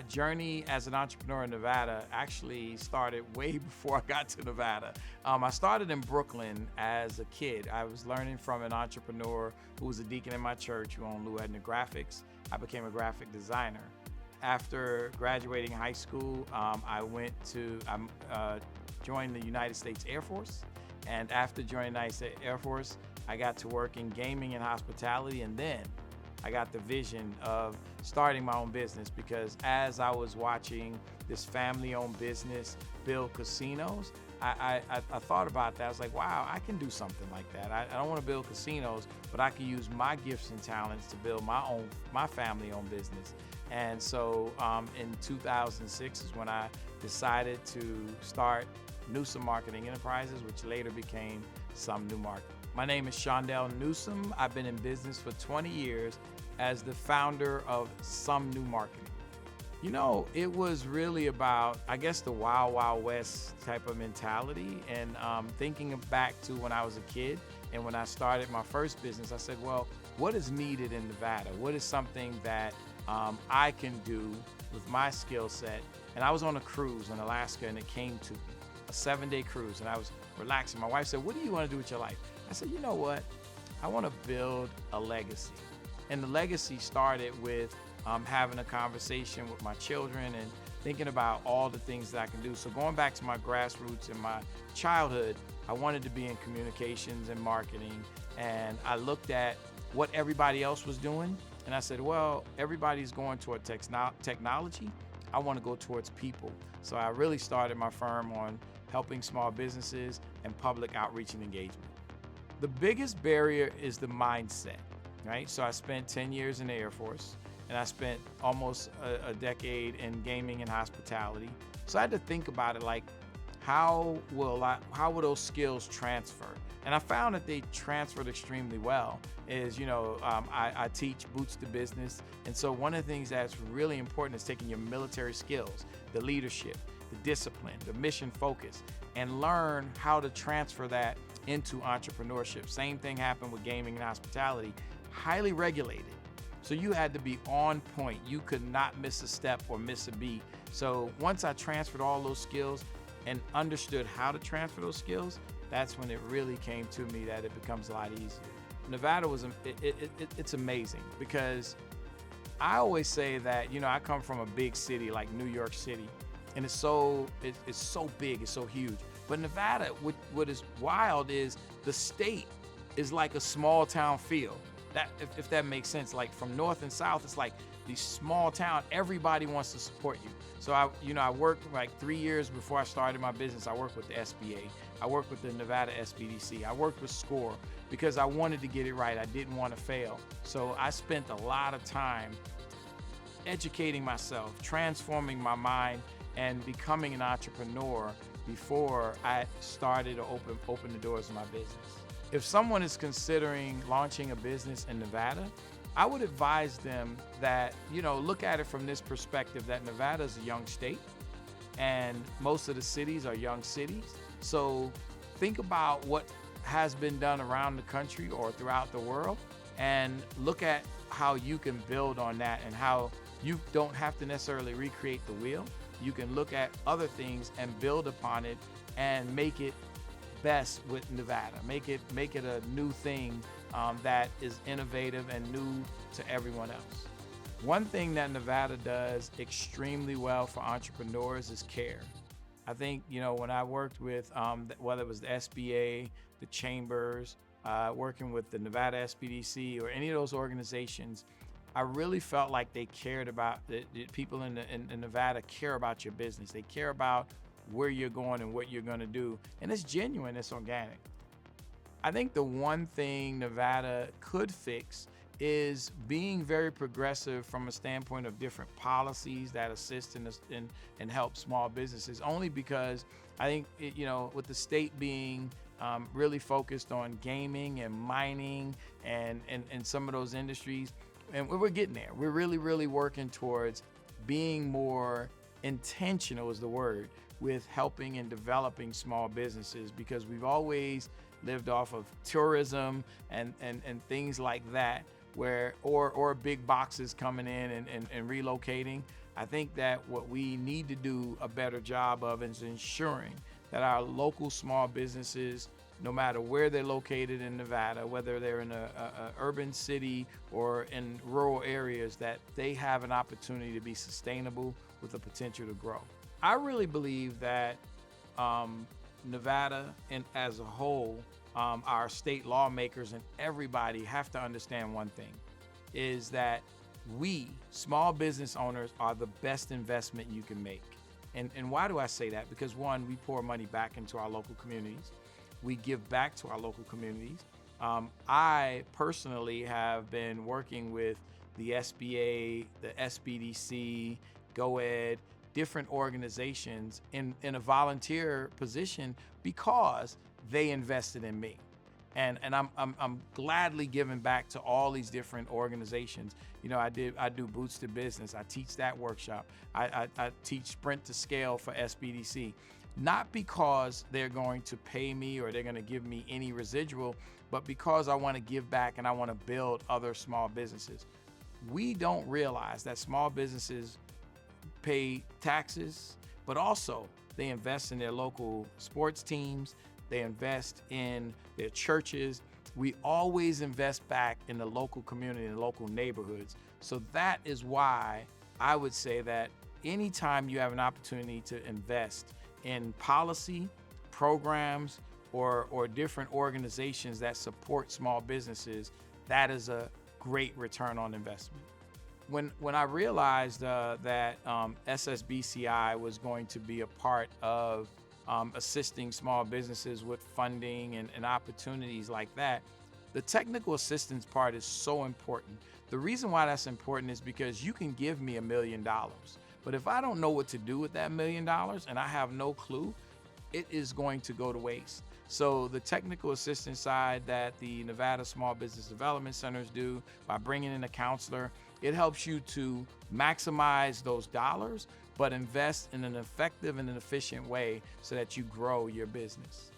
journey as an entrepreneur in Nevada actually started way before I got to Nevada. I started in Brooklyn as a kid. I was learning from an entrepreneur who was a deacon in my church who owned Lumina Graphics. I became a graphic designer. After graduating high school, I joined the United States Air Force. And after joining the United States Air Force, I got to work in gaming and hospitality, and then I got the vision of starting my own business, because as I was watching this family-owned business build casinos, I thought about that. I was like, wow, I can do something like that. I don't want to build casinos, but I can use my gifts and talents to build my family-owned business. And so in 2006 is when I decided to start Newsome Marketing Enterprises, which later became Sumnu Marketing. My name is Shaundell Newsome. I've been in business for 20 years as the founder of Sumnu Marketing. You know, it was really about, I guess, the Wild Wild West type of mentality, and thinking back to when I was a kid and when I started my first business, I said, well, what is needed in Nevada? What is something that I can do with my skill set? And I was on a cruise in Alaska, and it came to a 7-day cruise, and I was relaxing. My wife said, what do you want to do with your life? I said, you know what? I want to build a legacy. And the legacy started with having a conversation with my children and thinking about all the things that I can do. So going back to my grassroots in my childhood, I wanted to be in communications and marketing. And I looked at what everybody else was doing, and I said, well, everybody's going toward technology. I want to go towards people. So I really started my firm on helping small businesses and public outreach and engagement. The biggest barrier is the mindset, right? So I spent 10 years in the Air Force, and I spent almost a decade in gaming and hospitality. So I had to think about it like, how will those skills transfer? And I found that they transferred extremely well. I teach boots to business. And so one of the things that's really important is taking your military skills, the leadership, the discipline, the mission focus, and learn how to transfer that into entrepreneurship. Same thing happened with gaming and hospitality, highly regulated. So you had to be on point. You could not miss a step or miss a beat. So once I transferred all those skills and understood how to transfer those skills, that's when it really came to me that it becomes a lot easier. Nevada it's amazing, because I always say that, you know, I come from a big city like New York City, and it's so big, it's so huge. But Nevada, what is wild is the state is like a small town feel. That, if that makes sense, like from north and south, it's like these small town, everybody wants to support you. So I worked like 3 years before I started my business. I worked with the SBA. I worked with the Nevada SBDC. I worked with SCORE because I wanted to get it right. I didn't want to fail. So I spent a lot of time educating myself, transforming my mind, and becoming an entrepreneur before I started to open the doors of my business. If someone is considering launching a business in Nevada, I would advise them that, look at it from this perspective, that Nevada is a young state and most of the cities are young cities. So think about what has been done around the country or throughout the world, and look at how you can build on that, and how you don't have to necessarily recreate the wheel. You can look at other things and build upon it and make it best with Nevada. Make it a new thing that is innovative and new to everyone else. One thing that Nevada does extremely well for entrepreneurs is care. I think, when I worked with, whether it was the SBA, the chambers, working with the Nevada SBDC or any of those organizations, I really felt like they cared about, the people in Nevada care about your business. They care about where you're going and what you're going to do. And it's genuine, it's organic. I think the one thing Nevada could fix is being very progressive from a standpoint of different policies that assist and help small businesses, only because I think, with the state being really focused on gaming and mining and some of those industries, and we're getting there. We're really, really working towards being more intentional, is the word, with helping and developing small businesses, because we've always lived off of tourism and things like that, where or big boxes coming in and relocating. I think that what we need to do a better job of is ensuring that our local small businesses, no matter where they're located in Nevada, whether they're in a urban city or in rural areas, that they have an opportunity to be sustainable with the potential to grow. I really believe that Nevada and as a whole, our state lawmakers and everybody have to understand one thing, is that we, small business owners, are the best investment you can make. And why do I say that? Because one, we pour money back into our local communities. We give back to our local communities. I personally have been working with the SBA, the SBDC, GoEd, different organizations in a volunteer position because they invested in me. And I'm gladly giving back to all these different organizations. You know, I do Boots to Business. I teach that workshop. I teach Sprint to Scale for SBDC. Not because they're going to pay me or they're going to give me any residual, but because I want to give back and I want to build other small businesses. We don't realize that small businesses pay taxes, but also they invest in their local sports teams. They invest in their churches. We always invest back in the local community and local neighborhoods. So that is why I would say that anytime you have an opportunity to invest in policy, programs, or different organizations that support small businesses, that is a great return on investment. When I realized that SSBCI was going to be a part of assisting small businesses with funding and opportunities like that, the technical assistance part is so important. The reason why that's important is because you can give me $1 million, but if I don't know what to do with that $1 million and I have no clue, it is going to go to waste. So the technical assistance side that the Nevada Small Business Development Centers do by bringing in a counselor, it helps you to maximize those dollars, but invest in an effective and an efficient way so that you grow your business.